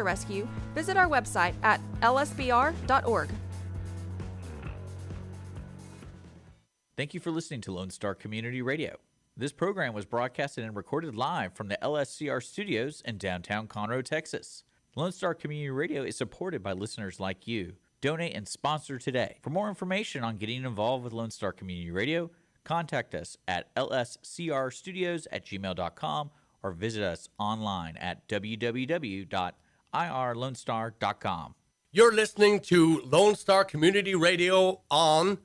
Rescue, visit our website at lsbr.org. Thank you for listening to Lone Star Community Radio. This program was broadcasted and recorded live from the LSCR studios in downtown Conroe, Texas. Lone Star Community Radio is supported by listeners like you. Donate and sponsor today. For more information on getting involved with Lone Star Community Radio, contact us at lscrstudios@gmail.com or visit us online at www.irlonestar.com. You're listening to Lone Star Community Radio on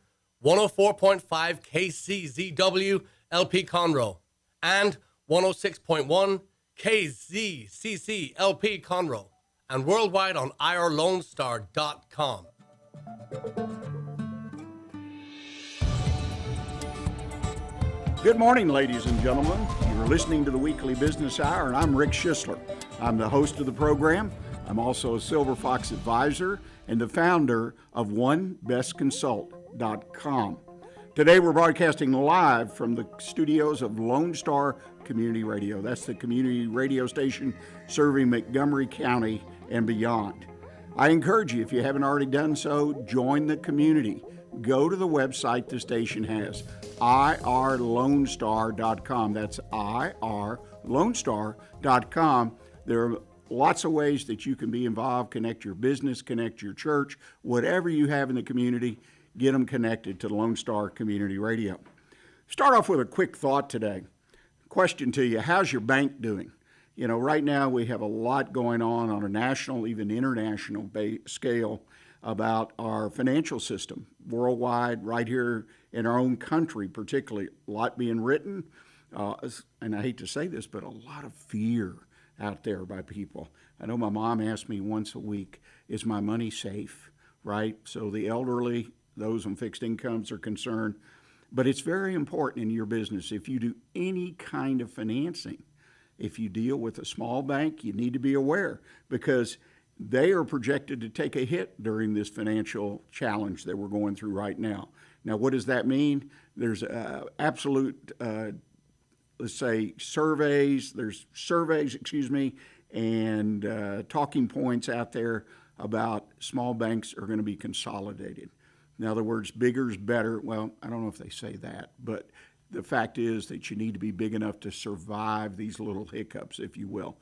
104.5 KCZW LP Conroe and 106.1 KZCC LP Conroe and worldwide on irlonestar.com. Good morning, ladies and gentlemen. You're listening to the Weekly Business Hour, and I'm Rick Schissler. I'm the host of the program. I'm also a Silver Fox advisor and the founder of OneBestConsult.com. Today we're broadcasting live from the studios of Lone Star Community Radio. That's the community radio station serving Montgomery County and beyond. I encourage you, if you haven't already done so, join the community. Go to the website the station has, irlonestar.com. That's irlonestar.com. There are lots of ways that you can be involved, connect your business, connect your church, whatever you have in the community, get them connected to Lone Star Community Radio. Start off with a quick thought today. Question to you, how's your bank doing? You know, right now we have a lot going on a national, even international scale about our financial system worldwide, right here in our own country particularly. A lot being written, and I hate to say this, but a lot of fear out there by people. I know my mom asks me once a week, is my money safe, right? So the elderly, those on fixed incomes are concerned. But it's very important in your business. If you do any kind of financing, if you deal with a small bank, you need to be aware because they are projected to take a hit during this financial challenge that we're going through right now. Now, what does that mean? There's absolute, let's say, surveys, and talking points out there about small banks are going to be consolidated. In other words, bigger is better. Well, I don't know if they say that, but the fact is that you need to be big enough to survive these little hiccups, if you will.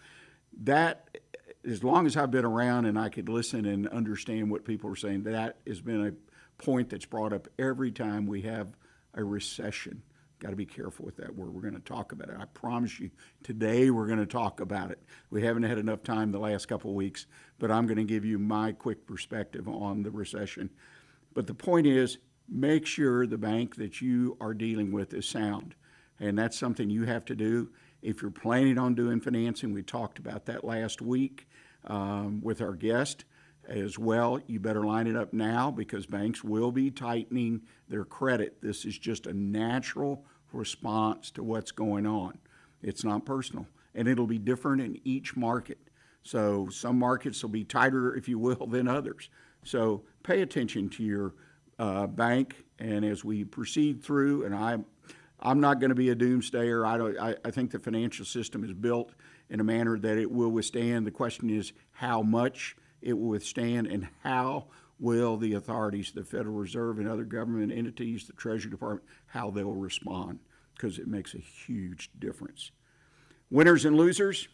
That, as long as I've been around and I could listen and understand what people are saying, that has been a point that's brought up every time we have a recession. Got to be careful with that word. We're going to talk about it. I promise you, today we're going to talk about it. We haven't had enough time the last couple of weeks, but I'm going to give you my quick perspective on the recession. But the point is, make sure the bank that you are dealing with is sound. And that's something you have to do. If you're planning on doing financing, we talked about that last week with our guest as well. You better line it up now because banks will be tightening their credit. This is just a natural response to what's going on. It's not personal, and it'll be different in each market. So some markets will be tighter, if you will, than others. So pay attention to your bank, and as we proceed through, and I'm not going to be a doomsayer. I think the financial system is built in a manner that it will withstand. The question is how much it will withstand and how will the authorities, the Federal Reserve and other government entities, the Treasury Department, how they'll respond, because it makes a huge difference. Winners and losers,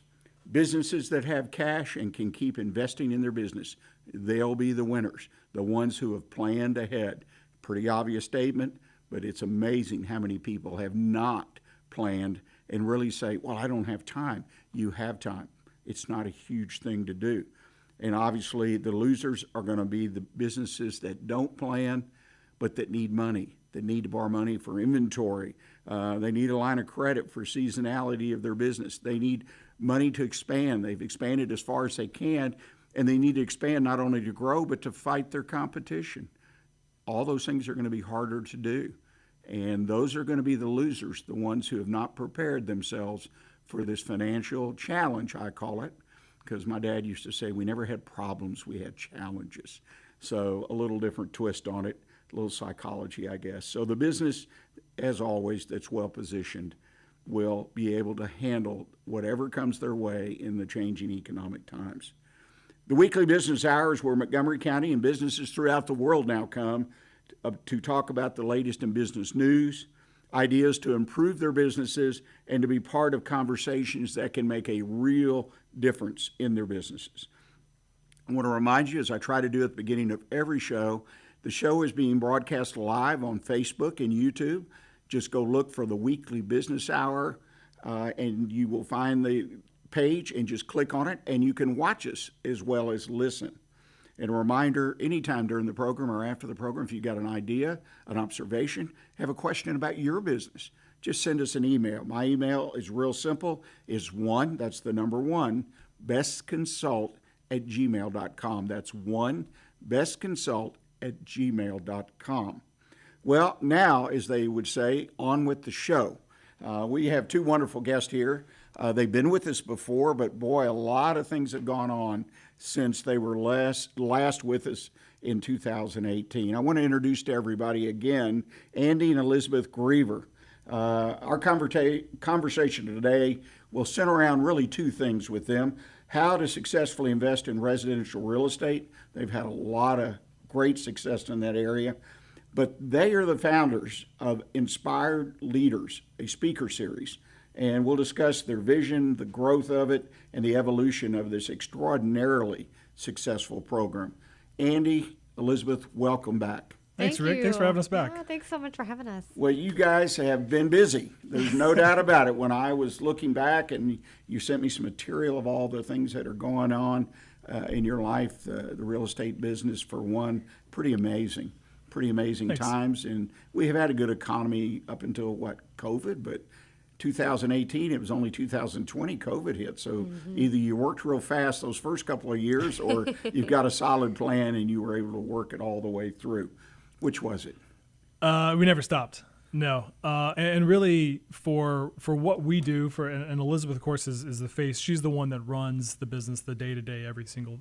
businesses that have cash and can keep investing in their business, they'll be the winners, the ones who have planned ahead. Pretty obvious statement, but it's amazing how many people have not planned and really say, well, I don't have time. You have time. It's not a huge thing to do. And obviously the losers are going to be the businesses that don't plan, but that need money, that need to borrow money for inventory. They need a line of credit for seasonality of their business. They need money to expand. They've expanded as far as they can, and they need to expand not only to grow, but to fight their competition. All those things are going to be harder to do. And those are going to be the losers, the ones who have not prepared themselves for this financial challenge, I call it, because my dad used to say we never had problems, we had challenges. So a little different twist on it, a little psychology, I guess. So the business, as always, that's well positioned will be able to handle whatever comes their way in the changing economic times. The weekly business hours where Montgomery County and businesses throughout the world now come to talk about the latest in business news, ideas to improve their businesses, and to be part of conversations that can make a real difference in their businesses. I want to remind you, as I try to do at the beginning of every show, the show is being broadcast live on Facebook and YouTube. Just go look for the Weekly Business Hour, and you will find the page and just click on it, and you can watch us as well as listen. And a reminder, anytime during the program or after the program, if you've got an idea, an observation, have a question about your business, just send us an email. My email is real simple, is that's the number 1, bestconsult@gmail.com. That's 1, bestconsult@gmail.com. Well, now, as they would say, on with the show. We have 2 wonderful guests here. They've been with us before, but boy, a lot of things have gone on since they were last with us in 2018. I want to introduce to everybody again Andy and Elizabeth Greever. Our conversation today will center around really 2 things with them: how to successfully invest in residential real estate. They've had a lot of great success in that area. But they are the founders of Inspired Leaders, a speaker series. And we'll discuss their vision, the growth of it, and the evolution of this extraordinarily successful program. Andy, Elizabeth, welcome back. Thanks, Rick. Thanks for having us back. Yeah, thanks so much for having us. Well, you guys have been busy. There's no doubt about it. When I was looking back and you sent me some material of all the things that are going on in your life, the real estate business for one, pretty amazing Thanks. times. And we have had a good economy up until, COVID, but 2018, it was only 2020 COVID hit. So either you worked real fast those first couple of years or you've got a solid plan and you were able to work it all the way through. Which was it? We never stopped. No. And really for what we do, and Elizabeth, of course, is the face. She's the one that runs the business, the day-to-day, every single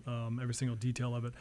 detail of it.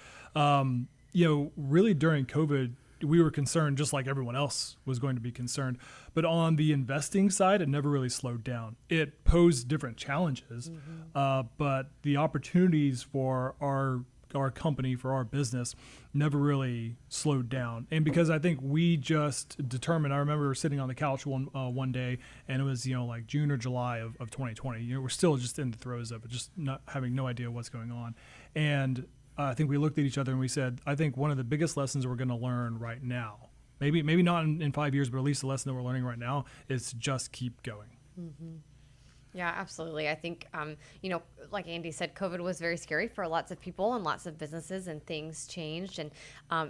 Really during COVID, we were concerned just like everyone else was going to be concerned. But on the investing side, it never really slowed down. It posed different challenges, but the opportunities for our company, for our business, never really slowed down. And because I think we just determined, I remember sitting on the couch one day, and it was like June or July of 2020. We're still just in the throes of it, just not having no idea what's going on. And I think we looked at each other and we said, I think one of the biggest lessons we're going to learn right now, maybe not in 5 years, but at least the lesson that we're learning right now is to just keep going. Mm-hmm. Yeah, absolutely. I think, like Andy said, COVID was very scary for lots of people and lots of businesses, and things changed. And,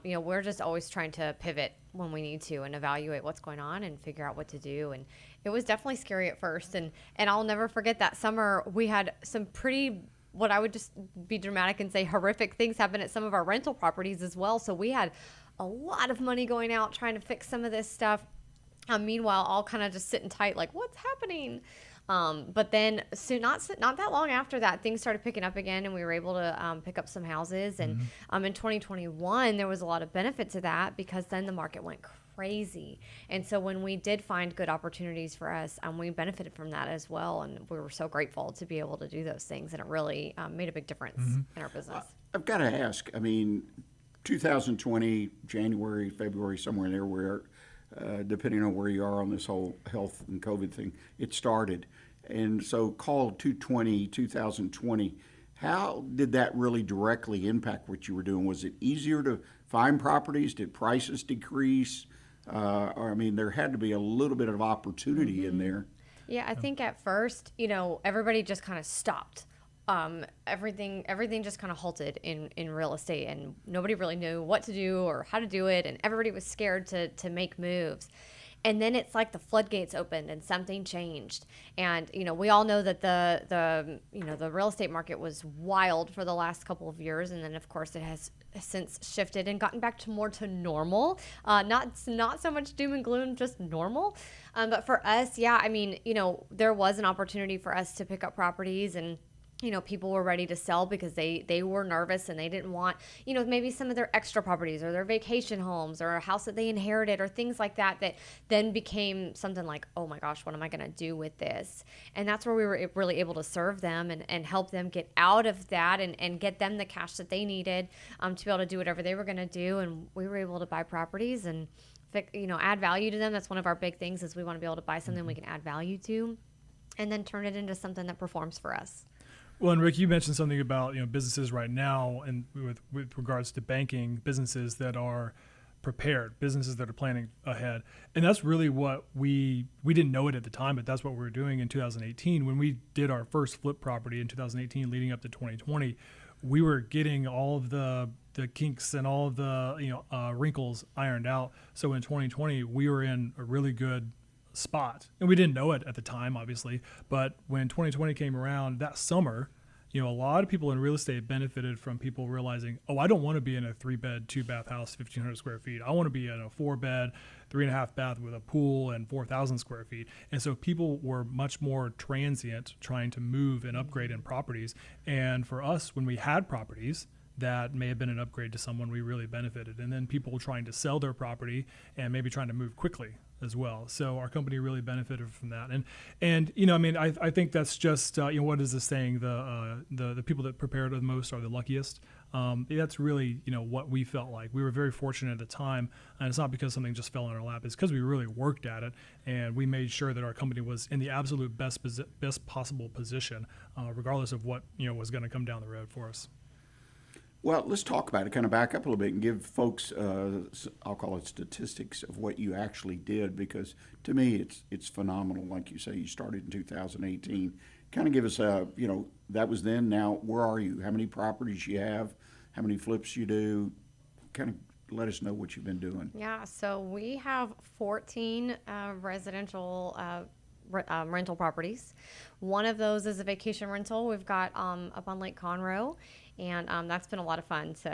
we're just always trying to pivot when we need to and evaluate what's going on and figure out what to do. And it was definitely scary at first. And I'll never forget that summer we had some pretty, what I would just be dramatic and say horrific things happen at some of our rental properties as well. So we had a lot of money going out trying to fix some of this stuff. Meanwhile, all kind of just sitting tight, like, what's happening? But then soon, not that long after that, things started picking up again, and we were able to pick up some houses. And in 2021, there was a lot of benefit to that because then the market went crazy. And so when we did find good opportunities for us, we benefited from that as well. And we were so grateful to be able to do those things. And it really made a big difference in our business. I've got to ask, 2020, January, February, somewhere in there where, depending on where you are on this whole health and COVID thing, it started. And so call 2020, how did that really directly impact what you were doing? Was it easier to find properties? Did prices decrease? There had to be a little bit of opportunity in there. Yeah, I think at first, everybody just kind of stopped. Everything just kind of halted in real estate, and nobody really knew what to do or how to do it, and everybody was scared to make moves. And then it's like the floodgates opened and something changed. And, we all know that the real estate market was wild for the last couple of years. And then, of course, it has since shifted and gotten back to normal. Not so much doom and gloom, just normal. But for us, there was an opportunity for us to pick up properties, and people were ready to sell because they were nervous and they didn't want, maybe some of their extra properties or their vacation homes or a house that they inherited or things like that then became something like, oh my gosh, what am I going to do with this? And that's where we were really able to serve them and help them get out of that and get them the cash that they needed to be able to do whatever they were going to do. And we were able to buy properties and, add value to them. That's one of our big things is we want to be able to buy something we can add value to and then turn it into something that performs for us. Well, and Rick, you mentioned something about businesses right now, and with regards to banking, businesses that are prepared, businesses that are planning ahead, and that's really what we didn't know it at the time, but that's what we were doing in 2018 when we did our first flip property in 2018, leading up to 2020. We were getting all of the kinks and all of the wrinkles ironed out. So in 2020, we were in a really good spot, and we didn't know it at the time, obviously, but when 2020 came around that summer, a lot of people in real estate benefited from people realizing, oh, I don't want to be in a 3-bed 2-bath house, 1,500 square feet. I want to be in a 4-bed 3.5 bath with a pool and 4,000 square feet. And so people were much more transient trying to move and upgrade in properties. And for us, when we had properties that may have been an upgrade to someone, we really benefited. And then people trying to sell their property and maybe trying to move quickly as well. So our company really benefited from that. And I think that's just what is the saying? The people that prepare the most are the luckiest. That's really what we felt like. We were very fortunate at the time, and it's not because something just fell in our lap. It's because we really worked at it, and we made sure that our company was in the absolute best possible position, regardless of what was going to come down the road for us. Well, let's talk about it, kind of back up a little bit and give folks, I'll call it statistics of what you actually did, because to me it's phenomenal. Like you say, you started in 2018. Kind of give us that was then. Now, where are you? How many properties you have? How many flips you do? Kind of let us know what you've been doing. Yeah, so we have 14 residential rental properties. One of those is a vacation rental. We've got up on Lake Conroe. And that's been a lot of fun. So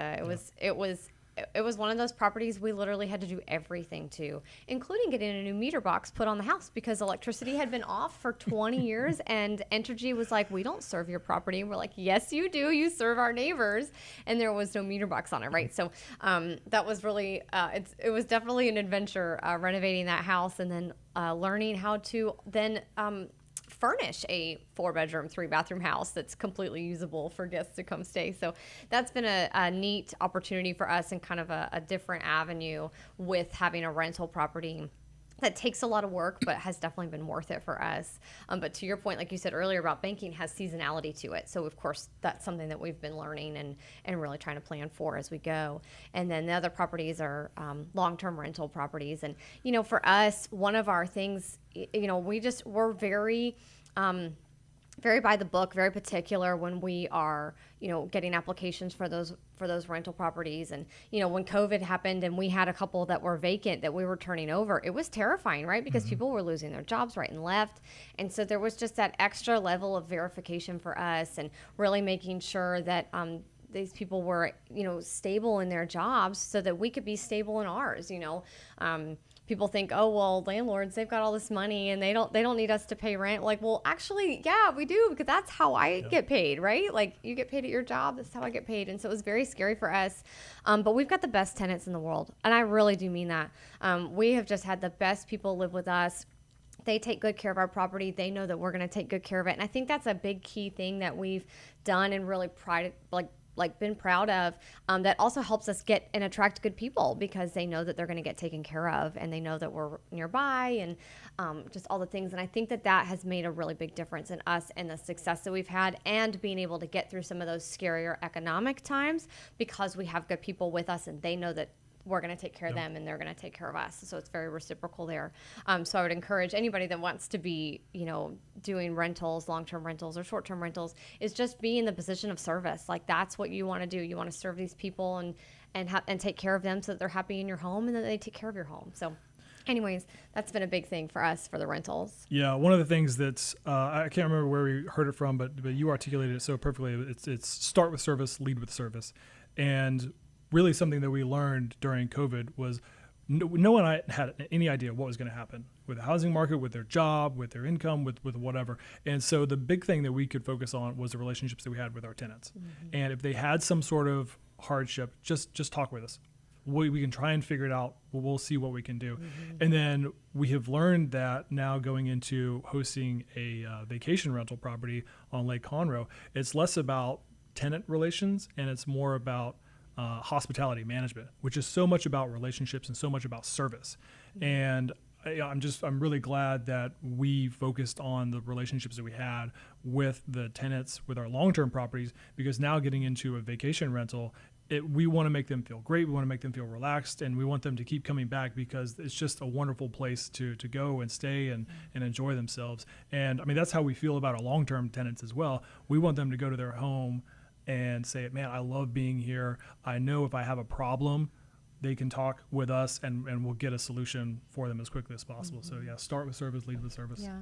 it was one of those properties we literally had to do everything to, including getting a new meter box put on the house because electricity had been off for 20 years. And Entergy was like, we don't serve your property. And we're like, yes, you do. You serve our neighbors. And there was no meter box on it, right? So that was really, it was definitely an adventure renovating that house and then learning how to then furnish a 4-bedroom, 3-bathroom house that's completely usable for guests to come stay. So that's been a neat opportunity for us and kind of a different avenue with having a rental property that takes a lot of work, but has definitely been worth it for us. But to your point, like you said earlier about banking, has seasonality to it. So of course, that's something that we've been learning and really trying to plan for as we go. And then the other properties are long-term rental properties. And, for us, one of our things, we're very, very by the book, very particular when we are, getting applications for those rental properties. And, when COVID happened and we had a couple that were vacant that we were turning over, it was terrifying, right? Because people were losing their jobs right and left. And so there was just that extra level of verification for us and really making sure that, these people were, stable in their jobs so that we could be stable in ours. People think, oh, well, landlords, they've got all this money and they don't need us to pay rent. Like, well, actually, yeah, we do, because that's how I get paid, right? Like, you get paid at your job, that's how I get paid. And so it was very scary for us. But we've got the best tenants in the world. And I really do mean that. We have just had the best people live with us. They take good care of our property. They know that we're going to take good care of it. And I think that's a big key thing that we've done and really been proud of, that also helps us get and attract good people because they know that they're going to get taken care of and they know that we're nearby and just all the things. And I think that has made a really big difference in us and the success that we've had and being able to get through some of those scarier economic times because we have good people with us and they know that we're going to take care of them and they're going to take care of us. So it's very reciprocal there. So I would encourage anybody that wants to be, doing rentals, long-term rentals or short-term rentals, is just be in the position of service. Like that's what you want to do. You want to serve these people and take care of them so that they're happy in your home and that they take care of your home. So anyways, that's been a big thing for us for the rentals. Yeah, one of the things that's, I can't remember where we heard it from, but you articulated it so perfectly. It's start with service, lead with service. And really something that we learned during COVID was no one had any idea what was going to happen the housing market, with their job, with their income, with whatever. And so the big thing that we could focus on was the relationships that we had with our tenants. And if they had some sort of hardship, just talk with us. We can try and figure it out. We'll see what we can do. And then we have learned that now going into hosting a vacation rental property on Lake Conroe, it's less about tenant relations and it's more about hospitality management, which is so much about relationships and so much about service. And I'm really glad that we focused on the relationships that we had with the tenants with our long-term properties, because now getting into a vacation rental, we want to make them feel great. We want to make them feel relaxed, and we want them to keep coming back because it's just a wonderful place to go and stay and enjoy themselves. And I mean, that's how we feel about our long-term tenants as well. We want them to go to their home and say, man, I love being here. I know if I have a problem, they can talk with us and we'll get a solution for them as quickly as possible. So yeah, start with service, lead with service. Yeah.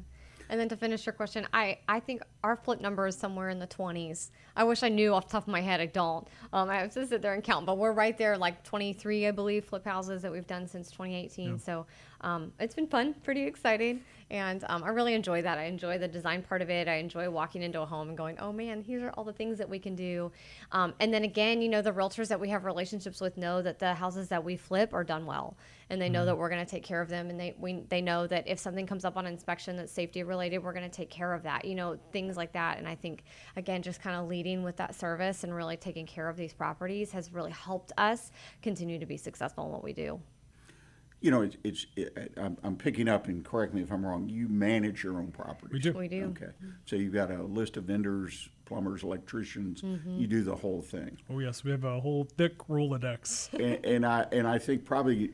And then to finish your question, I think our flip number is somewhere in the 20s. I wish I knew off the top of my head. I don't. I have to sit there and count, but we're right there, like 23, I believe, flip houses that we've done since 2018. Yeah. So it's been fun, pretty exciting. And I really enjoy that. I enjoy the design part of it. I enjoy walking into a home and going, oh man, here are all the things that we can do. And then again, you know, the realtors that we have relationships with know that the houses that we flip are done well. And they know that we're going to take care of them. And they know that if something comes up on inspection that's safety related, we're going to take care of that, you know, things like that. And I think, again, just kind of leading with that service and really taking care of these properties has really helped us continue to be successful in what we do. You know, I'm picking up, and correct me if I'm wrong, you manage your own property. We do. We do. Okay. So you've got a list of vendors, plumbers, electricians. You do the whole thing. Oh, yes. We have a whole thick Rolodex. and I think probably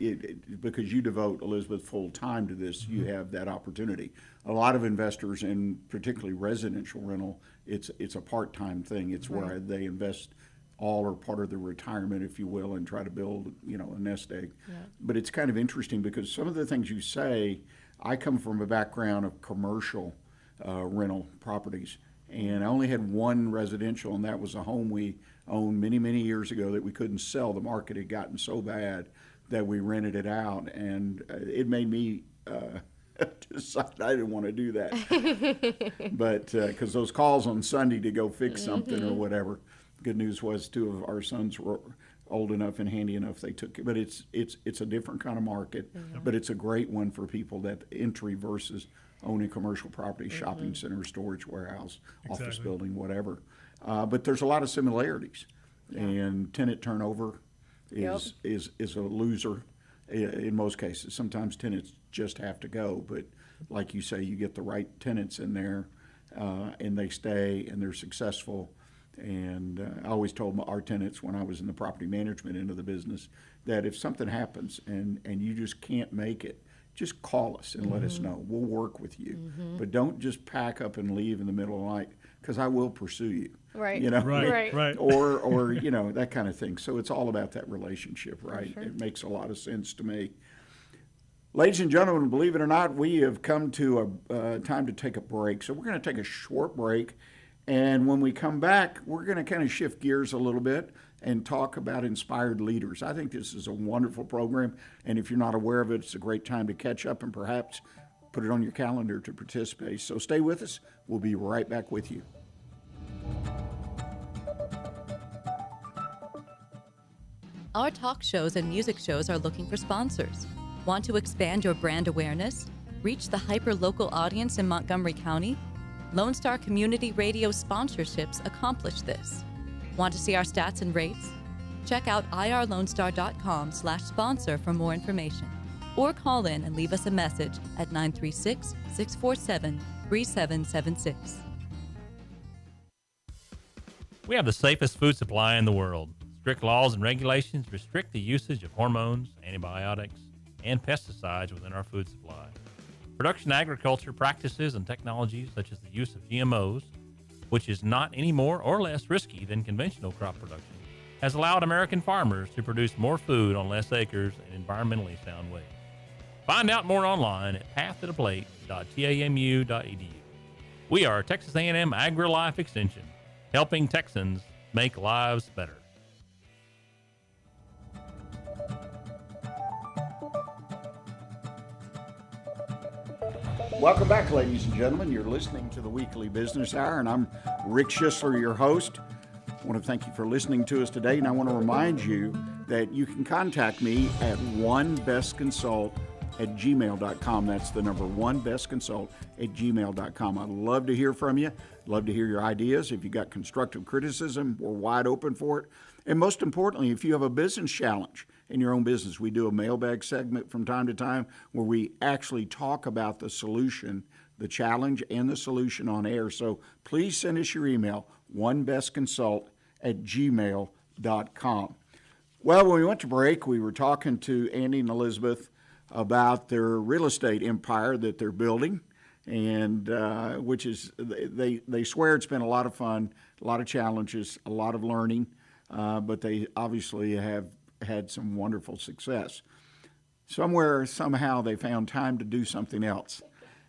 because you devote, Elizabeth, full time to this, you have that opportunity. A lot of investors, and particularly residential rental, it's a part-time thing. It's where they invest all or part of their retirement, if you will, and try to build, you know, a nest egg. Yeah. But it's kind of interesting because some of the things you say, I come from a background of commercial rental properties, and I only had one residential, and that was a home we owned many, many years ago that we couldn't sell. The market had gotten so bad that we rented it out, and it made me decide I didn't want to do that. But because those calls on Sunday to go fix something or whatever, good news was two of our sons were old enough and handy enough they took it. But it's a different kind of market, but it's a great one for people that entry versus owning commercial property, shopping center, storage warehouse, office building, whatever. But there's a lot of similarities, and tenant turnover is a loser in most cases. Sometimes tenants just have to go, but like you say, you get the right tenants in there, and they stay and they're successful. And I always told our tenants when I was in the property management end of the business that if something happens and you just can't make it, just call us and let us know. We'll work with you. But don't just pack up and leave in the middle of the night, because I will pursue you. Right. You know? Right. Or you know, that kind of thing. So it's all about that relationship, right? Sure. It makes a lot of sense to me. Ladies and gentlemen, believe it or not, we have come to a time to take a break. So we're going to take a short break. And when we come back, we're going to kind of shift gears a little bit and talk about inspired leaders. I think this is a wonderful program, and if you're not aware of it, it's a great time to catch up and perhaps put it on your calendar to participate. So stay with us. We'll be right back with you. Our talk shows and music shows are looking for sponsors. Want to expand your brand awareness? Reach the hyper-local audience in Montgomery County? Lone Star Community Radio sponsorships accomplish this. Want to see our stats and rates? Check out irlonestar.com/sponsor for more information. Or call in and leave us a message at 936-647-3776. We have the safest food supply in the world. Strict laws and regulations restrict the usage of hormones, antibiotics, and pesticides within our food supply. Production agriculture practices and technologies such as the use of GMOs, which is not any more or less risky than conventional crop production, has allowed American farmers to produce more food on less acres in environmentally sound ways. Find out more online at pathtotheplate.tamu.edu. We are Texas A&M AgriLife Extension, helping Texans make lives better. Welcome back, ladies and gentlemen. You're listening to the Weekly Business Hour, and I'm Rick Schissler, your host. I want to thank you for listening to us today, and I want to remind you that you can contact me at onebestconsult@gmail.com. That's the number onebestconsult@gmail.com. I'd love to hear from you. Love to hear your ideas. If you got constructive criticism, we're wide open for it. And most importantly, if you have a business challenge in your own business, we do a mailbag segment from time to time where we actually talk about the solution, the challenge and the solution on air. So please send us your email, onebestconsult@gmail.com. Well, when we went to break, we were talking to Andy and Elizabeth about their real estate empire that they're building, and which is, they swear it's been a lot of fun, a lot of challenges, a lot of learning, but they obviously have had some wonderful success. Somewhere, somehow, they found time to do something else.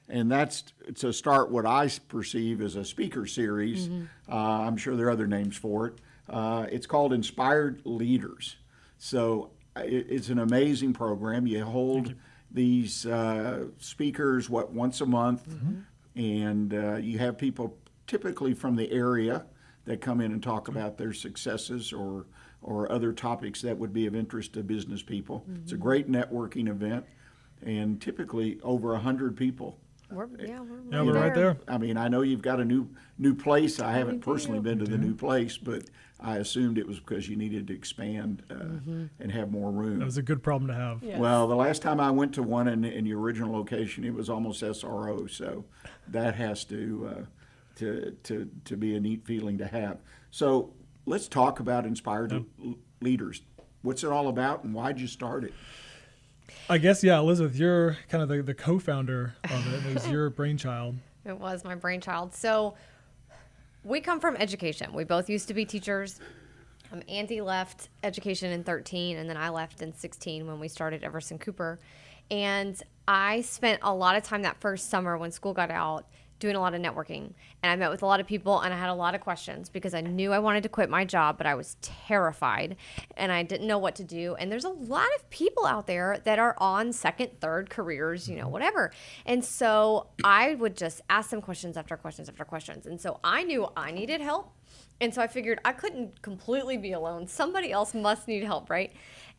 And that's to start what I perceive as a speaker series. I'm sure there are other names for it. It's called Inspired Leaders. So it's an amazing program. You hold these speakers, once a month, and you have people typically from the area that come in and talk about their successes or other topics that would be of interest to business people. It's a great networking event, and typically over 100 people. We're right there. I mean, I know you've got a new place. I haven't personally been to the new place, but I assumed it was because you needed to expand and have more room. That was a good problem to have. Yes. Well, the last time I went to one in your original location, it was almost SRO, so that has to be a neat feeling to have. So let's talk about Inspired Leaders. What's it all about, and why'd you start it? I guess, yeah, Elizabeth, you're kind of the co-founder of it. It was your brainchild. It was my brainchild. So we come from education. We both used to be teachers. Andy left education in 13, and then I left in 16 when we started EverSan Cooper. And I spent a lot of time that first summer when school got out doing a lot of networking. And I met with a lot of people, and I had a lot of questions because I knew I wanted to quit my job, but I was terrified and I didn't know what to do. And there's a lot of people out there that are on second, third careers, whatever. And so I would just ask them questions after questions after questions. And so I knew I needed help. And so I figured I couldn't completely be alone. Somebody else must need help, right?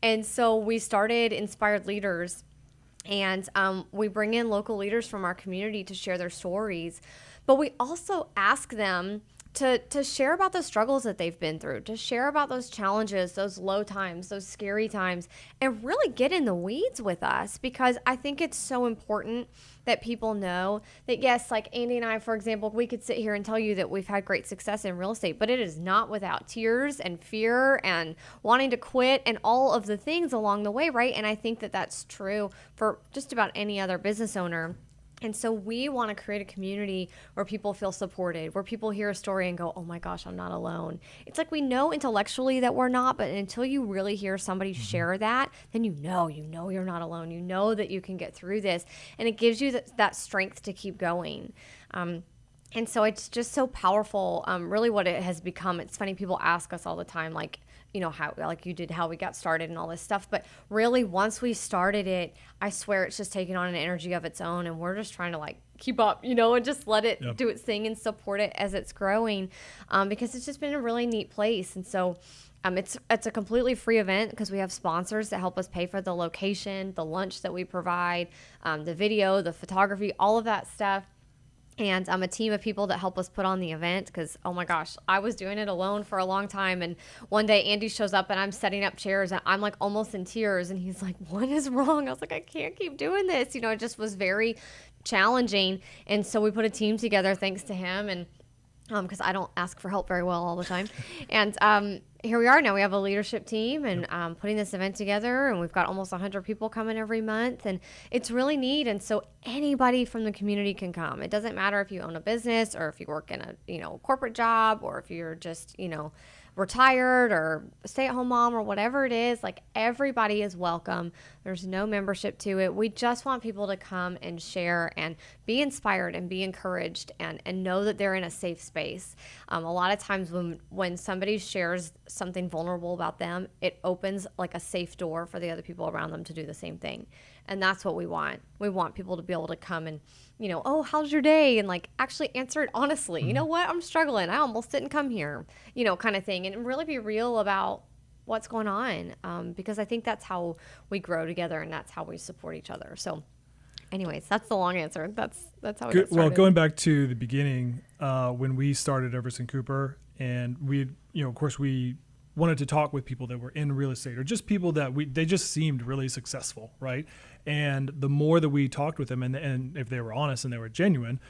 And so we started Inspired Leaders. And we bring in local leaders from our community to share their stories. But we also ask them to share about the struggles that they've been through, to share about those challenges, those low times, those scary times, and really get in the weeds with us, because I think it's so important that people know that, yes, like Andy and I, for example, we could sit here and tell you that we've had great success in real estate, but it is not without tears and fear and wanting to quit and all of the things along the way, right? And I think that that's true for just about any other business owner. And so we want to create a community where people feel supported, where people hear a story and go, oh my gosh, I'm not alone. It's like we know intellectually that we're not, but until you really hear somebody share that, then you know you're not alone. You know that you can get through this. And it gives you that strength to keep going. And so it's just so powerful, really what it has become. It's funny, people ask us all the time, like, how, like you did, how we got started and all this stuff. But really, once we started it, I swear it's just taken on an energy of its own. And we're just trying to keep up, and just let it do its thing and support it as it's growing, because it's just been a really neat place. And so it's a completely free event because we have sponsors that help us pay for the location, the lunch that we provide, the video, the photography, all of that stuff. And I'm a team of people that help us put on the event because, oh my gosh, I was doing it alone for a long time. And one day Andy shows up and I'm setting up chairs and I'm almost in tears. And he's like, what is wrong? I was like, I can't keep doing this. It just was very challenging. And so we put a team together thanks to him. And because I don't ask for help very well all the time. And here we are now. We have a leadership team and putting this event together, and we've got almost 100 people coming every month, and it's really neat. And so anybody from the community can come. It doesn't matter if you own a business or if you work in a corporate job, or if you're just retired or a stay-at-home mom or whatever it is. Everybody is welcome. There's no membership to it. We just want people to come and share and be inspired and be encouraged and know that they're in a safe space. A lot of times when somebody shares something vulnerable about them, it opens like a safe door for the other people around them to do the same thing. And that's what we want. We want people to be able to come and, oh, how's your day? And like actually answer it honestly. You know what? I'm struggling. I almost didn't come here, kind of thing. And really be real about what's going on, because I think that's how we grow together and that's how we support each other. So anyways, that's the long answer. That's how it got started. Well, going back to the beginning, when we started EverSan Cooper, and we, of course, we wanted to talk with people that were in real estate or just people that they just seemed really successful, right? And the more that we talked with them, and if they were honest and they were genuine,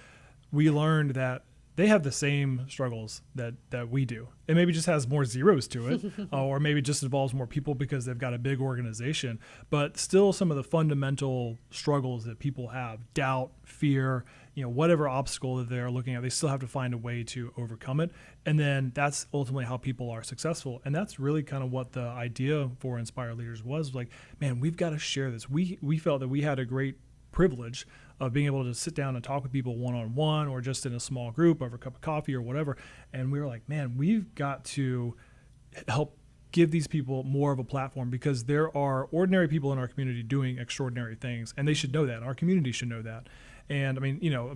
we learned that they have the same struggles that we do. It maybe just has more zeros to it, or maybe just involves more people because they've got a big organization. But still, some of the fundamental struggles that people have, doubt, fear, whatever obstacle that they're looking at, they still have to find a way to overcome it. And then that's ultimately how people are successful. And that's really kind of what the idea for Inspire Leaders was. Like, man, we've got to share this. We felt that we had a great privilege of being able to sit down and talk with people one-on-one or just in a small group over a cup of coffee or whatever. And we were like, man, we've got to help give these people more of a platform, because there are ordinary people in our community doing extraordinary things, and they should know that. Our community should know that. And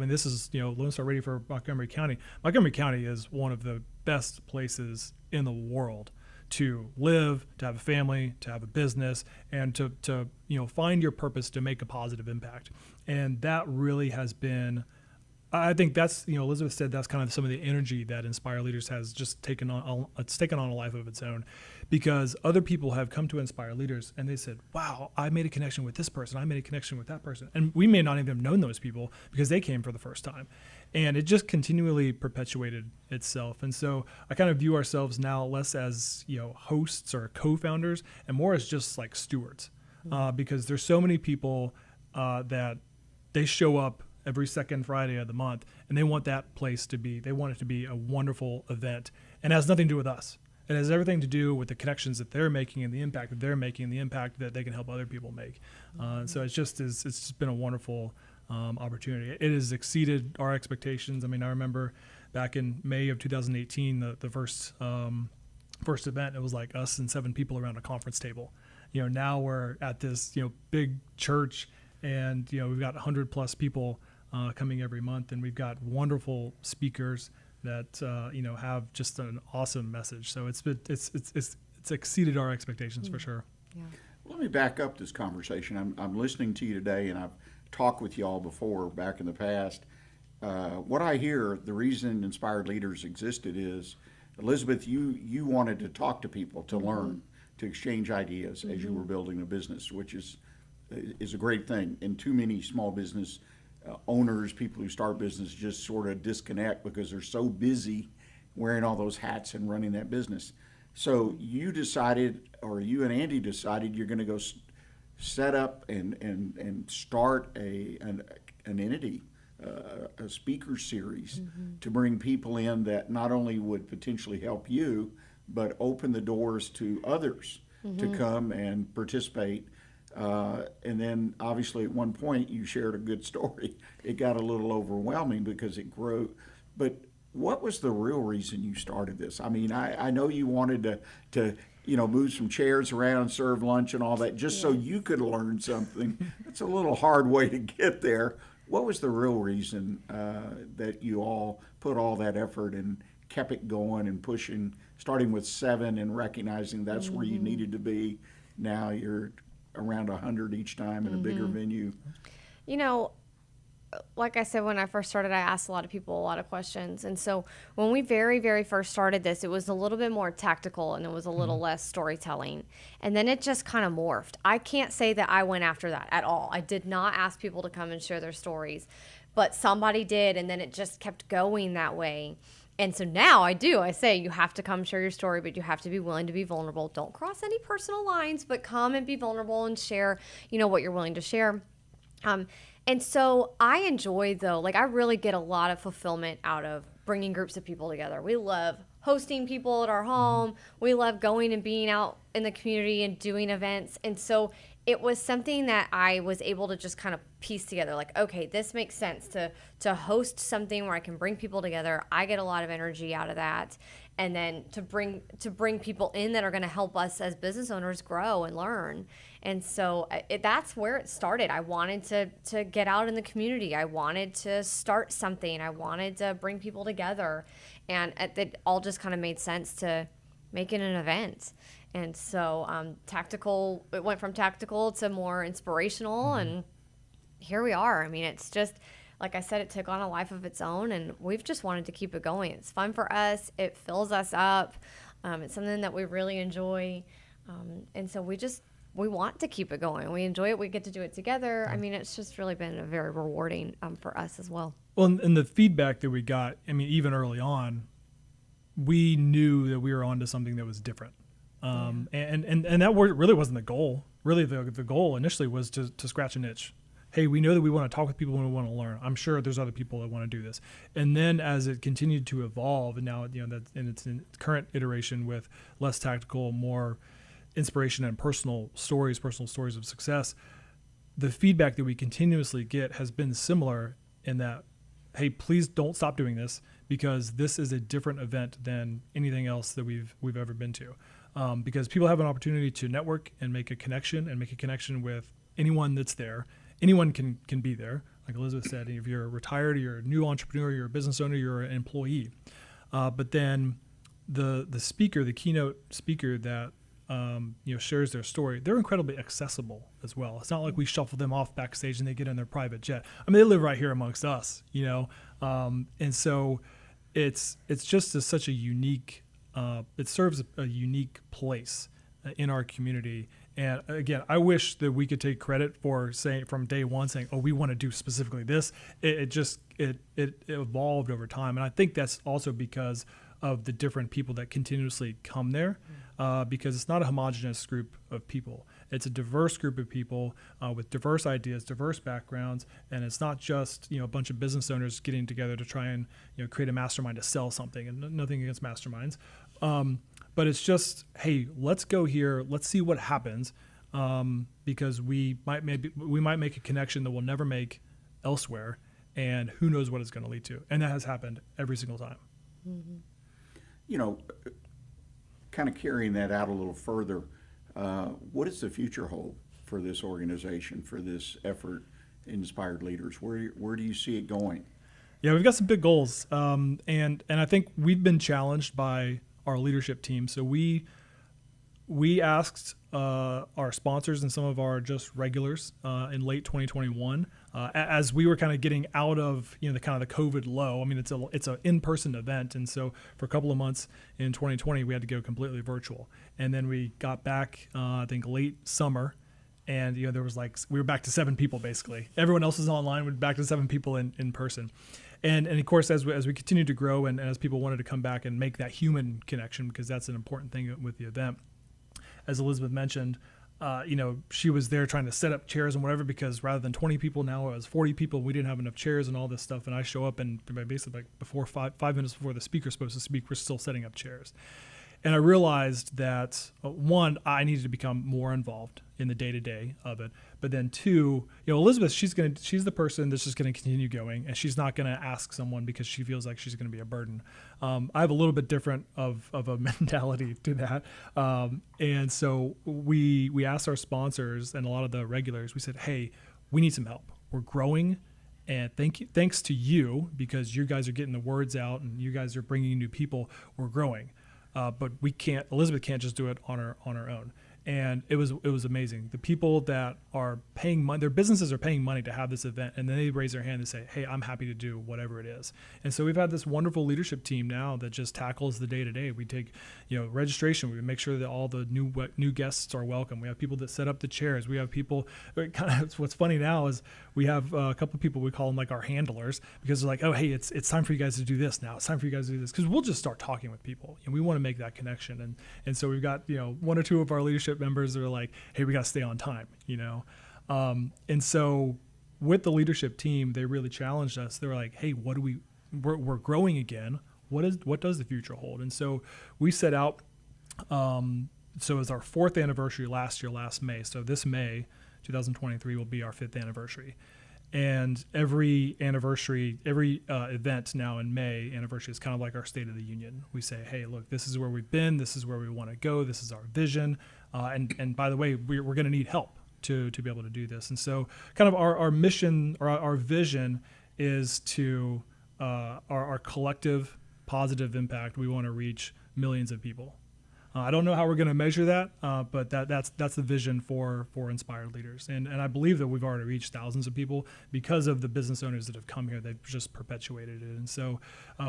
this is, Lone Star Radio for Montgomery County. Montgomery County is one of the best places in the world to live, to have a family, to have a business, and to find your purpose to make a positive impact. And that really has been, I think that's, Elizabeth said that's kind of some of the energy that Inspire Leaders has just taken on. It's taken on a life of its own, because other people have come to Inspire Leaders and they said, wow, I made a connection with this person. I made a connection with that person. And we may not even have known those people because they came for the first time. And it just continually perpetuated itself. And so I kind of view ourselves now less as, hosts or co-founders and more as just like stewards, because there's so many people that they show up every second Friday of the month, and they want that place to be, they want it to be a wonderful event. And it has nothing to do with us. It has everything to do with the connections that they're making and the impact that they're making and the impact that they can help other people make. So it's just been a wonderful opportunity. It has exceeded our expectations. I mean, I remember back in May of 2018, the first event, it was like us and 7 people around a conference table. Now we're at this, big church, and, we've got 100 plus people coming every month, and we've got wonderful speakers that, have just an awesome message. So it's exceeded our expectations for sure. Yeah. Let me back up this conversation. I'm listening to you today, and I've talked with y'all before back in the past. What I hear, the reason Inspired Leaders existed is, Elizabeth, you wanted to talk to people, to learn, to exchange ideas as you were building a business, which is a great thing. And too many small business owners, people who start business, just sort of disconnect because they're so busy wearing all those hats and running that business. So you decided, or you and Andy decided, you're going to go set up and start an entity, a speaker series to bring people in that not only would potentially help you, but open the doors to others to come and participate. And then obviously at one point you shared a good story. It got a little overwhelming because it grew. But what was the real reason you started this? I mean, I know you wanted to move some chairs around, serve lunch and all that, just so you could learn something. It's a little hard way to get there. What was the real reason that you all put all that effort and kept it going and pushing, starting with 7 and recognizing that's where you needed to be? Now you're around 100 each time in a bigger venue. Like I said, when I first started, I asked a lot of people a lot of questions. And so when we very, very first started this, it was a little bit more tactical and it was a little less storytelling. And then it just kind of morphed. I can't say that I went after that at all. I did not ask people to come and share their stories, but somebody did. And then it just kept going that way. And so now I say you have to come share your story, but you have to be willing to be vulnerable. Don't cross any personal lines, but come and be vulnerable and share, what you're willing to share. And so I enjoy, though, I really get a lot of fulfillment out of bringing groups of people together. We love hosting people at our home. We love going and being out in the community and doing events. And so it was something that I was able to just kind of piece together. Like, okay, this makes sense to host something where I can bring people together. I get a lot of energy out of that. And then to bring people in that are going to help us as business owners grow and learn. And so that's where it started. I wanted to get out in the community. I wanted to start something. I wanted to bring people together. And it all just kind of made sense to make it an event. And so it went from tactical to more inspirational. And here we are. I mean, it's just, like I said, it took on a life of its own, and we've just wanted to keep it going. It's fun for us. It fills us up. It's something that we really enjoy. And so we want to keep it going. We enjoy it. We get to do it together. I mean, it's just really been very rewarding for us as well. Well, and the feedback that we got, I mean, even early on, we knew that we were onto something that was different. And that really wasn't the goal. Really, the goal initially was to scratch an itch. Hey, we know that we want to talk with people and we want to learn. I'm sure there's other people that want to do this. And then as it continued to evolve, and now that in its current iteration with less tactical, more inspiration and personal stories of success, the feedback that we continuously get has been similar in that, hey, please don't stop doing this, because this is a different event than anything else that we've ever been to. Because people have an opportunity to network and make a connection with anyone that's there. Anyone can be there. Like Elizabeth said, if you're retired, you're a new entrepreneur, you're a business owner, you're an employee. But then the keynote speaker that shares their story, they're incredibly accessible as well. It's not like we shuffle them off backstage and they get in their private jet. I mean, they live right here amongst us, and so it's just such a unique. It serves a unique place in our community. And again, I wish that we could take credit for saying from day one, oh, we want to do specifically this. It evolved over time. And I think that's also because of the different people that continuously come there, because it's not a homogenous group of people. It's a diverse group of people with diverse ideas, diverse backgrounds. And it's not just, a bunch of business owners getting together to try and, create a mastermind to sell something, and nothing against masterminds. But it's just, hey, let's go here. Let's see what happens, because we might make a connection that we'll never make elsewhere, and who knows what it's going to lead to. And that has happened every single time. Mm-hmm. Kind of carrying that out a little further, what does the future hold for this organization, for this effort, Inspired Leaders? Where do you see it going? Yeah, we've got some big goals, and I think we've been challenged by our leadership team. So we asked our sponsors and some of our just regulars in late 2021, as we were kind of getting out of the kind of the COVID low. I mean, it's an in-person event, and so for a couple of months in 2020, we had to go completely virtual. And then we got back, I think late summer, and there was we were back to 7 people basically. Everyone else was online. We're back to 7 people in person. And of course, as we continued to grow, and as people wanted to come back and make that human connection, because that's an important thing with the event. As Elizabeth mentioned, she was there trying to set up chairs and whatever, because rather than 20 people, now it was 40 people. We didn't have enough chairs and all this stuff. And I show up, and basically before 5 minutes before the speaker's supposed to speak, we're still setting up chairs. And I realized that, one, I needed to become more involved in the day-to-day of it. But then 2, Elizabeth, she's the person that's just going to continue going, and she's not going to ask someone because she feels like she's going to be a burden. I have a little bit different of a mentality to that. And so we asked our sponsors and a lot of the regulars, we said, hey, we need some help. We're growing. And thanks to you, because you guys are getting the words out and you guys are bringing new people, we're growing. But Elizabeth can't just do it on her own. And it was amazing. The people that are paying money, their businesses are paying money to have this event, and then they raise their hand and say, hey, I'm happy to do whatever it is. And so we've had this wonderful leadership team now that just tackles the day-to-day. We take, registration. We make sure that all the new guests are welcome. We have people that set up the chairs. We have people, what's funny now is we have a couple of people, we call them like our handlers, because they're like, oh, hey, it's time for you guys to do this now. It's time for you guys to do this. Because we'll just start talking with people, and we want to make that connection. And so we've got, 1 or 2 of our leadership members that are like, hey, we got to stay on time, and so with the leadership team, they really challenged us. They were like, hey, we're growing again. What does the future hold? And so we set out So it was our 4th anniversary last May. So this May, 2023, will be our 5th anniversary. And every anniversary, every event now in May anniversary is kind of like our State of the Union. We say, hey, look, this is where we've been. This is where we want to go. This is our vision. And by the way, we're going to need help to be able to do this. And so kind of our mission or our vision is to our collective positive impact. We want to reach millions of people. I don't know how we're going to measure that, but that's the vision for Inspired Leaders. And I believe that we've already reached thousands of people because of the business owners that have come here. They've just perpetuated it. And so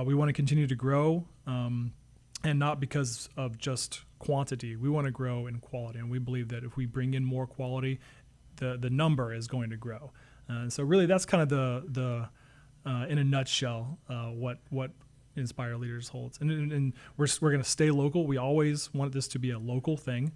we want to continue to grow, and not because of just quantity. We want to grow in quality. And we believe that if we bring in more quality, the number is going to grow. And so really that's kind of the in a nutshell, what Inspire Leaders holds, and we're going to stay local. We always want this to be a local thing.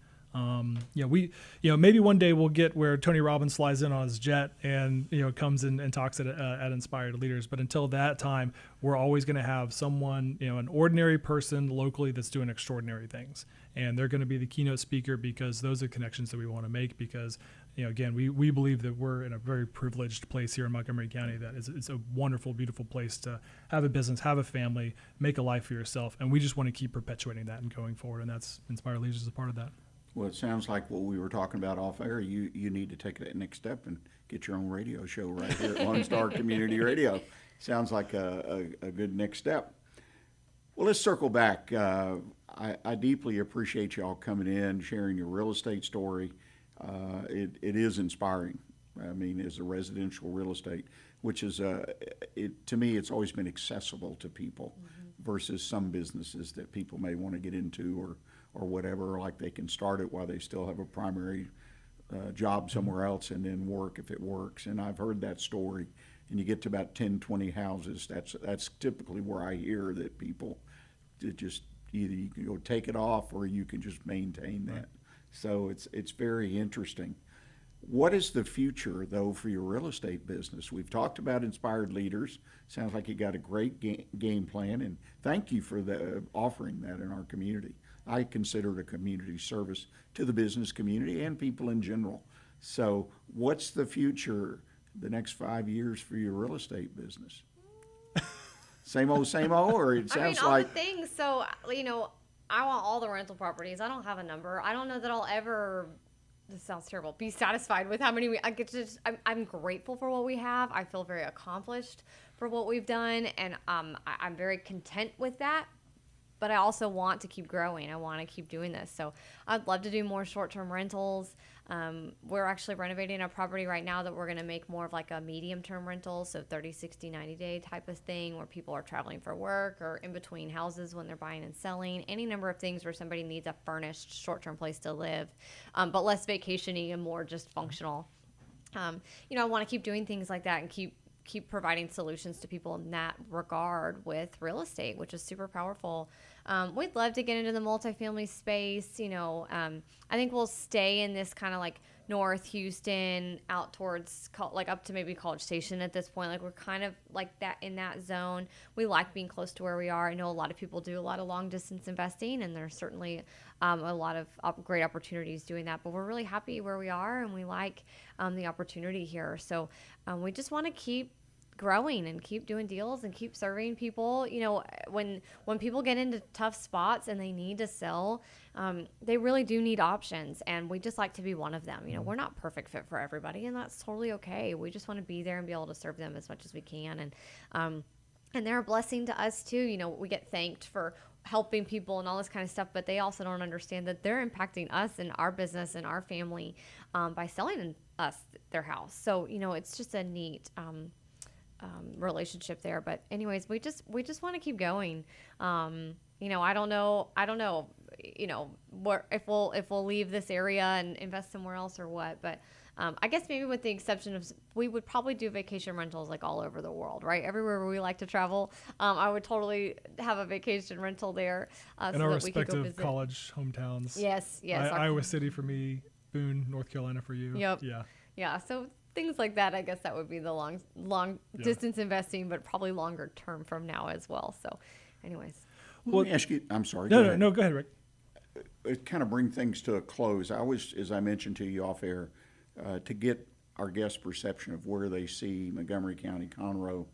Maybe one day we'll get where Tony Robbins flies in on his jet and comes in and talks at Inspired Leaders. But until that time, we're always going to have someone, an ordinary person locally that's doing extraordinary things, and they're going to be the keynote speaker because those are connections that we want to make. Because again, we believe that we're in a very privileged place here in Montgomery County. That it's a wonderful, beautiful place to have a business, have a family, make a life for yourself, and we just want to keep perpetuating that and going forward. And that's Inspire Leaders is a part of that. Well, it sounds like what we were talking about off air. You need to take that next step and get your own radio show right here at Lone Star Community Radio. Sounds like a good next step. Well, let's circle back. I deeply appreciate y'all coming in, sharing your real estate story. It is inspiring. I mean, as a residential real estate, which is to me, it's always been accessible to people versus some businesses that people may want to get into or whatever, like they can start it while they still have a primary job somewhere else and then work if it works. And I've heard that story. And you get to about 10, 20 houses, that's typically where I hear that people just either you can go take it off or you can just maintain that. So it's very interesting. What is the future, though, for your real estate business? We've talked about Inspired Leaders. Sounds like you got a great game plan, and thank you for offering that in our community. I consider it a community service to the business community and people in general. So what's the future, the next 5 years for your real estate business? Same old, or it sounds all like... the things. So, I want all the rental properties. I don't have a number. I don't know that I'll ever... This sounds terrible. Be satisfied with how many we. I get to. I'm grateful for what we have. I feel very accomplished for what we've done, and I'm very content with that. But I also want to keep growing. I want to keep doing this. So I'd love to do more short-term rentals. We're actually renovating a property right now that we're going to make more of like a medium-term rental, so 30, 60, 90-day type of thing where people are traveling for work or in between houses when they're buying and selling. Any number of things where somebody needs a furnished short-term place to live, but less vacation-y and more just functional. I want to keep doing things like that and keep providing solutions to people in that regard with real estate, which is super powerful. We'd love to get into the multifamily space. I think we'll stay in this kind of like North Houston out towards like up to maybe College Station at this point. Like we're kind of like that in that zone. We like being close to where we are. I know a lot of people do a lot of long distance investing, and there's certainly a lot of great opportunities doing that, but we're really happy where we are, and we like the opportunity here. So we just want to keep growing and keep doing deals and keep serving people. When people get into tough spots and they need to sell, they really do need options, and we just like to be one of them. We're not perfect fit for everybody, and that's totally okay. We just want to be there and be able to serve them as much as we can, and they're a blessing to us too. We get thanked for helping people and all this kind of stuff, but they also don't understand that they're impacting us and our business and our family by selling us their house. So it's just a neat relationship there. But anyways, we just want to keep going. I don't know if we'll leave this area and invest somewhere else or what, but I guess maybe with the exception of, we would probably do vacation rentals like all over the world, right? Everywhere where we like to travel, I would totally have a vacation rental there. In our respective college hometowns. Yes. Iowa City for me, Boone, North Carolina for you. Yep. Yeah. So things like that, I guess that would be the long distance investing, but probably longer term from now as well. So anyways. Well, let me ask you, I'm sorry. No, go ahead, Rick. it kind of bring things to a close, I always, as I mentioned to you off air, to get our guests' perception of where they see Montgomery County, Conroe,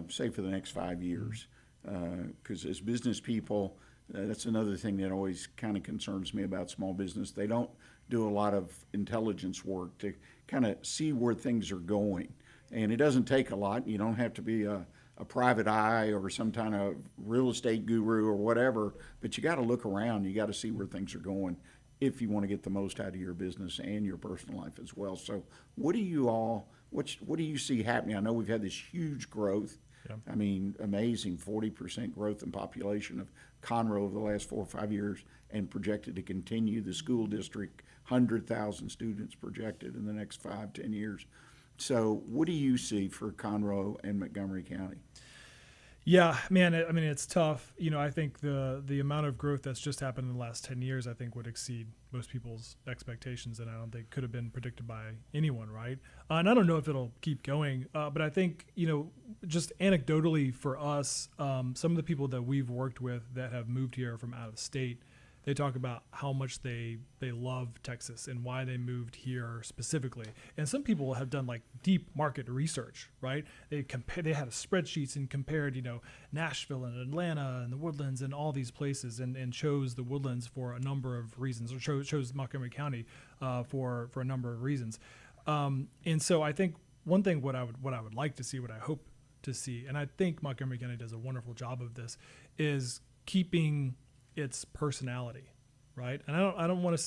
say for the next 5 years. Because as business people, that's another thing that always kind of concerns me about small business. They don't do a lot of intelligence work to kind of see where things are going. And it doesn't take a lot. You don't have to be a private eye or some kind of real estate guru or whatever, but you got to look around. You got to see where things are going if you want to get the most out of your business and your personal life as well. So what do you see happening? I know we've had this huge growth. Yeah. I mean, amazing 40% growth in population of Conroe over the last 4 or 5 years, and projected to continue. The school district, 100,000 students projected in the next 5-10 years. So what do you see for Conroe and Montgomery County? Yeah, man, I mean, it's tough. I think the amount of growth that's just happened in the last 10 years, I think would exceed most people's expectations, and I don't think could have been predicted by anyone, right? And I don't know if it'll keep going, but I think, just anecdotally for us, some of the people that we've worked with that have moved here from out of state, they talk about how much they love Texas and why they moved here specifically. And some people have done like deep market research, right? They had spreadsheets and compared, Nashville and Atlanta and the Woodlands and all these places, and chose the Woodlands for a number of reasons, or chose Montgomery County for a number of reasons. And so I think one thing what I would like to see, what I hope to see, and I think Montgomery County does a wonderful job of this, is keeping its personality, right? And I don't want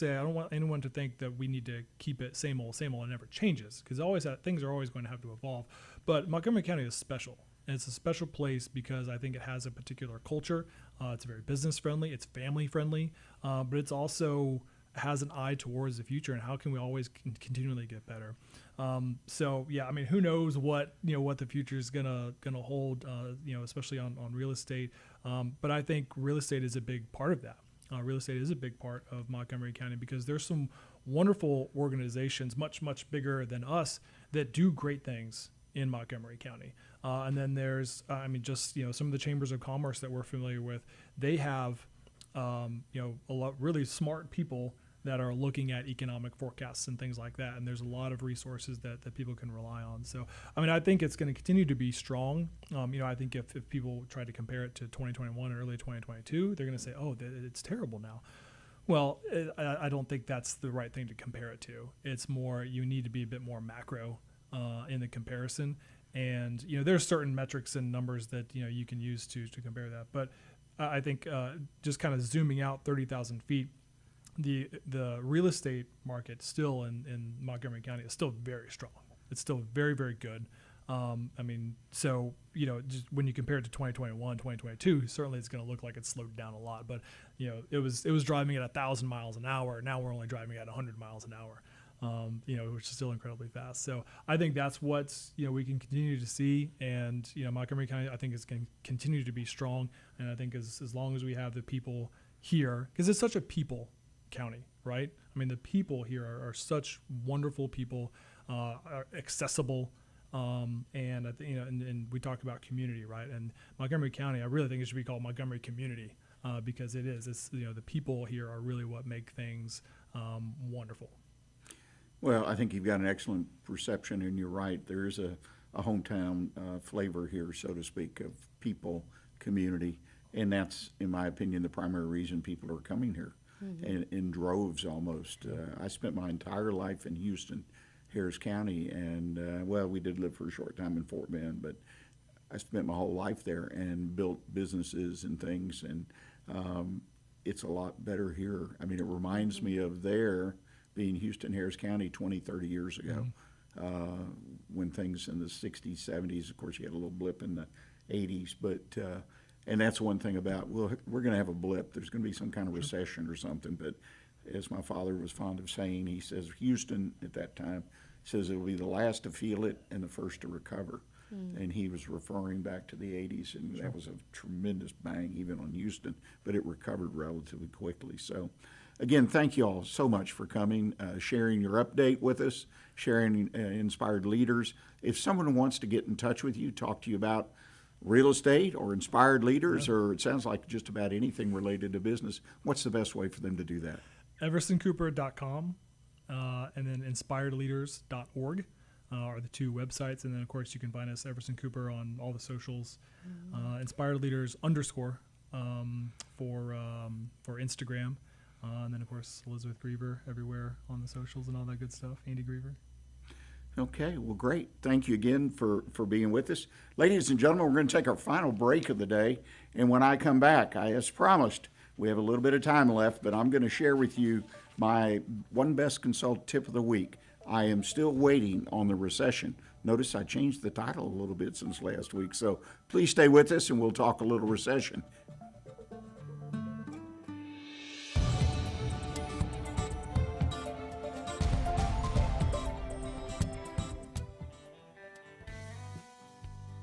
anyone to think that we need to keep it same old and never changes, because things are always going to have to evolve. But Montgomery County is special, and it's a special place because I think it has a particular culture. It's very business friendly, it's family friendly, but it's also has an eye towards the future and how can we always continually get better. So yeah, I mean, who knows what the future is gonna hold, especially on real estate. But I think real estate is a big part of that. Real estate is a big part of Montgomery County because there's some wonderful organizations, much bigger than us, that do great things in Montgomery County. And then there's, some of the chambers of commerce that we're familiar with. They have, a lot really smart people that are looking at economic forecasts and things like that. And there's a lot of resources that people can rely on. So, I think it's going to continue to be strong. I think if people try to compare it to 2021 or early 2022, they're going to say, oh, it's terrible now. Well, I don't think that's the right thing to compare it to. It's more, you need to be a bit more macro in the comparison. And, there's certain metrics and numbers that, you can use to compare that. But I think just kind of zooming out 30,000 feet, the real estate market still in Montgomery County is still very strong. It's still very, very good. Just when you compare it to 2021, 2022, certainly it's going to look like it's slowed down a lot. But, it was driving at 1,000 miles an hour. Now we're only driving at 100 miles an hour, which is still incredibly fast. So I think that's what, we can continue to see. And, Montgomery County, I think, is going to continue to be strong. And I think as long as we have the people here, because it's such a people county, right? The people here are such wonderful people, are accessible, and we talk about community, right? And Montgomery County, I really think it should be called Montgomery Community because it is. It's the people here are really what make things wonderful. Well, I think you've got an excellent perception, and you're right. There is a hometown flavor here, so to speak, of people, community, and that's, in my opinion, the primary reason people are coming here. In droves almost. I spent my entire life in Houston, Harris County, and we did live for a short time in Fort Bend, but I spent my whole life there and built businesses and things, and it's a lot better here. It reminds me of there being Houston, Harris County 20, 30 years ago, when things in the 60s, 70s, of course you had a little blip in the 80s, but and that's one thing about, we're going to have a blip. There's going to be some kind of recession or something. But as my father was fond of saying, he says, Houston at that time says it will be the last to feel it and the first to recover. And he was referring back to the 80s, and that was a tremendous bang even on Houston, but it recovered relatively quickly. So, again, thank you all so much for coming, sharing your update with us, sharing inspired leaders. If someone wants to get in touch with you, talk to you about real estate or inspired leaders, or it sounds like just about anything related to business, what's the best way for them to do that? EverSanCooper.com and then InspiredLeaders.org are the two websites. And then, of course, you can find us, Everson Cooper, on all the socials. Inspired Leaders _ for Instagram. And then, of course, Elizabeth Greever everywhere on the socials and all that good stuff. Andy Greever. Okay, well, great. Thank you again for being with us. Ladies and gentlemen, we're going to take our final break of the day. And when I come back, as promised, we have a little bit of time left, but I'm going to share with you my one best consult tip of the week. I am still waiting on the recession. Notice I changed the title a little bit since last week. So please stay with us and we'll talk a little recession.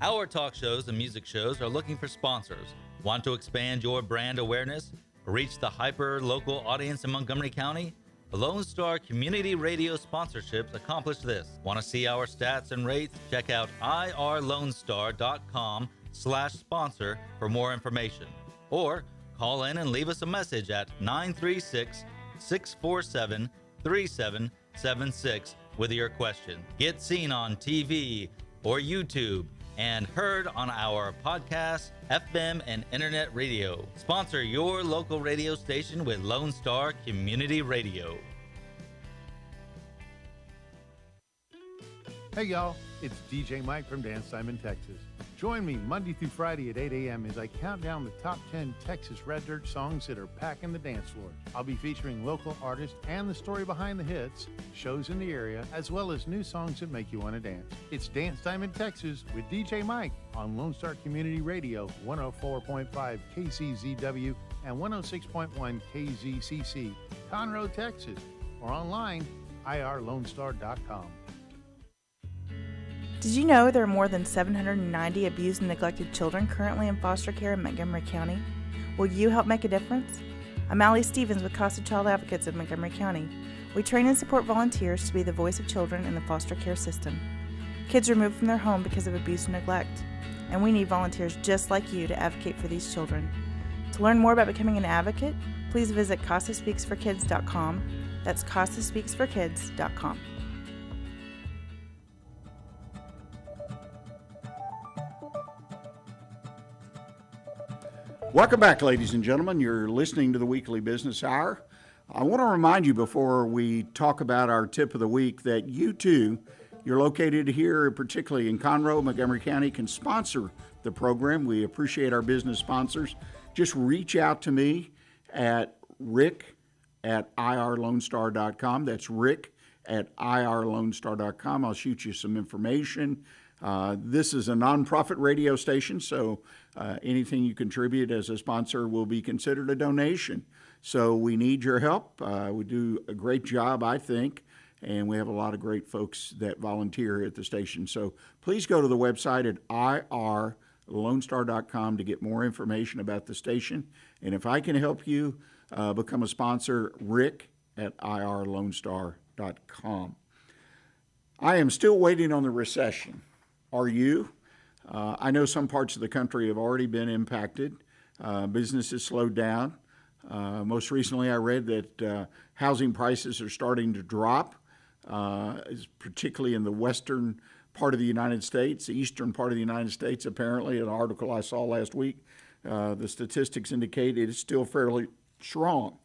Our talk shows and music shows are looking for sponsors. Want to expand your brand awareness? Reach the hyper-local audience in Montgomery County? Lone Star Community Radio sponsorships accomplish this. Want to see our stats and rates? Check out irlonestar.com/sponsor for more information. Or call in and leave us a message at 936-647-3776 with your question. Get seen on TV or YouTube and heard on our podcast, FM, and internet radio. Sponsor your local radio station with Lone Star Community Radio. Hey y'all, it's DJ Mike from Dance Time in Texas. Join me Monday through Friday at 8 a.m. as I count down the top 10 Texas Red Dirt songs that are packing the dance floor. I'll be featuring local artists and the story behind the hits, shows in the area, as well as new songs that make you want to dance. It's Dance Time in Texas with DJ Mike on Lone Star Community Radio, 104.5 KCZW and 106.1 KZCC, Conroe, Texas, or online, irlonestar.com. Did you know there are more than 790 abused and neglected children currently in foster care in Montgomery County? Will you help make a difference? I'm Allie Stevens with Casa Child Advocates of Montgomery County. We train and support volunteers to be the voice of children in the foster care system. Kids are removed from their home because of abuse and neglect, and we need volunteers just like you to advocate for these children. To learn more about becoming an advocate, please visit CasaSpeaksForKids.com. That's CasaSpeaksForKids.com. Welcome back, ladies and gentlemen. You're listening to the Weekly Business Hour. I want to remind you before we talk about our tip of the week that you too, you're located here, particularly in Conroe, Montgomery County, can sponsor the program. We appreciate our business sponsors. Just reach out to me at rick@irlonestar.com. That's rick@irlonestar.com. I'll shoot you some information. This is a nonprofit radio station, so anything you contribute as a sponsor will be considered a donation. So we need your help. We do a great job, I think, and we have a lot of great folks that volunteer at the station. So please go to the website at irlonestar.com to get more information about the station. And if I can help you become a sponsor, rick@irlonestar.com. I am still waiting on the recession. Are you? I know some parts of the country have already been impacted. Businesses slowed down. Most recently, I read that housing prices are starting to drop, particularly in the western part of the United States, the eastern part of the United States. Apparently, an article I saw last week, the statistics indicate it is still fairly strong.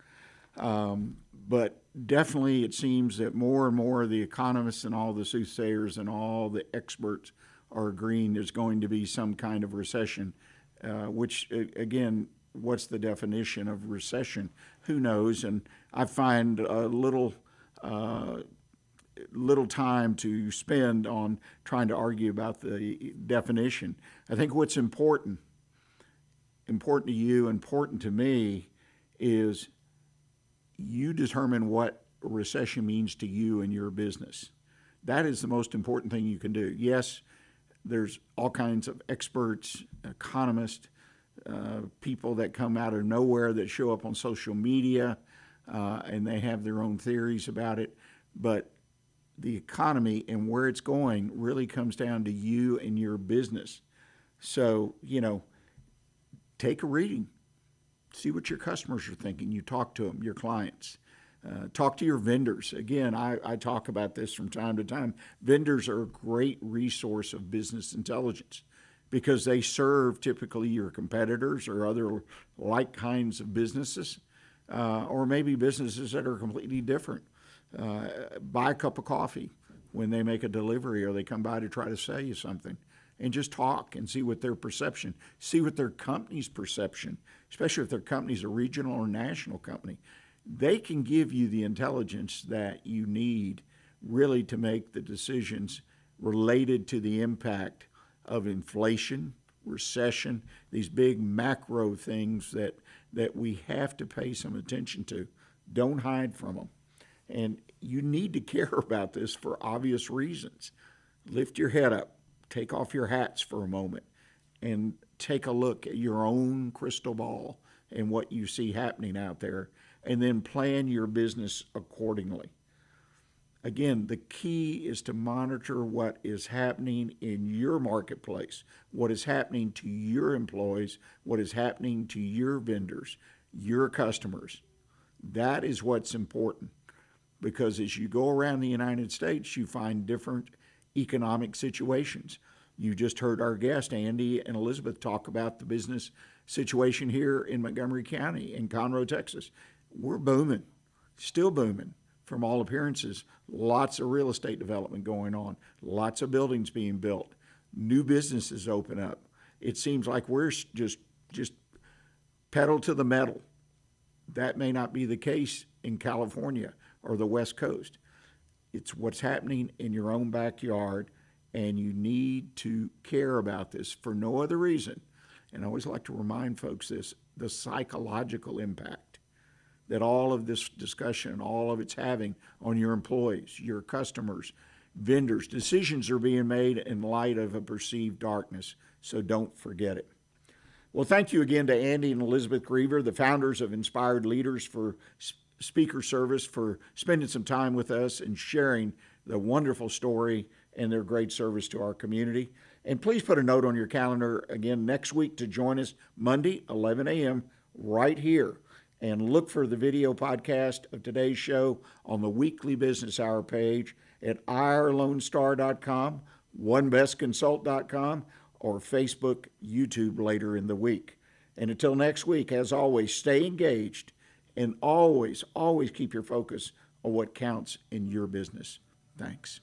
But definitely it seems that more and more of the economists and all the soothsayers and all the experts are agreeing there's going to be some kind of recession, which, again, what's the definition of recession? Who knows? And I find a little time to spend on trying to argue about the definition. I think what's important to you, important to me, is you determine what recession means to you and your business. That is the most important thing you can do. Yes, there's all kinds of experts, economists, people that come out of nowhere that show up on social media, and they have their own theories about it. But the economy and where it's going really comes down to you and your business. So, take a reading. See what your customers are thinking. You talk to them, your clients. Talk to your vendors. Again, I talk about this from time to time. Vendors are a great resource of business intelligence because they serve typically your competitors or other like kinds of businesses, or maybe businesses that are completely different. Buy a cup of coffee when they make a delivery or they come by to try to sell you something, and just talk and see what their perception, see what their company's perception, especially if their company's a regional or national company. They can give you the intelligence that you need really to make the decisions related to the impact of inflation, recession, these big macro things that we have to pay some attention to. Don't hide from them. And you need to care about this for obvious reasons. Lift your head up, take off your hats for a moment, and take a look at your own crystal ball and what you see happening out there, and then plan your business accordingly. Again, the key is to monitor what is happening in your marketplace, what is happening to your employees, what is happening to your vendors, your customers. That is what's important, because as you go around the United States, you find different economic situations. You just heard our guest, Andy and Elizabeth, talk about the business situation here in Montgomery County, in Conroe, Texas. We're booming, still booming from all appearances. Lots of real estate development going on, lots of buildings being built, new businesses open up. It seems like we're just pedal to the metal. That may not be the case in California or the West Coast. It's what's happening in your own backyard, and you need to care about this for no other reason. And I always like to remind folks this, the psychological impact that all of this discussion, all of it's having on your employees, your customers, vendors. Decisions are being made in light of a perceived darkness, so don't forget it. Well, thank you again to Andy and Elizabeth Greever, the founders of Inspired Leaders for Speaker Service, for spending some time with us and sharing the wonderful story and their great service to our community. And please put a note on your calendar again next week to join us Monday, 11 a.m. right here. And look for the video podcast of today's show on the Weekly Business Hour page at irlonestar.com, onebestconsult.com, or Facebook, YouTube later in the week. And until next week, as always, stay engaged and always, always keep your focus on what counts in your business. Thanks.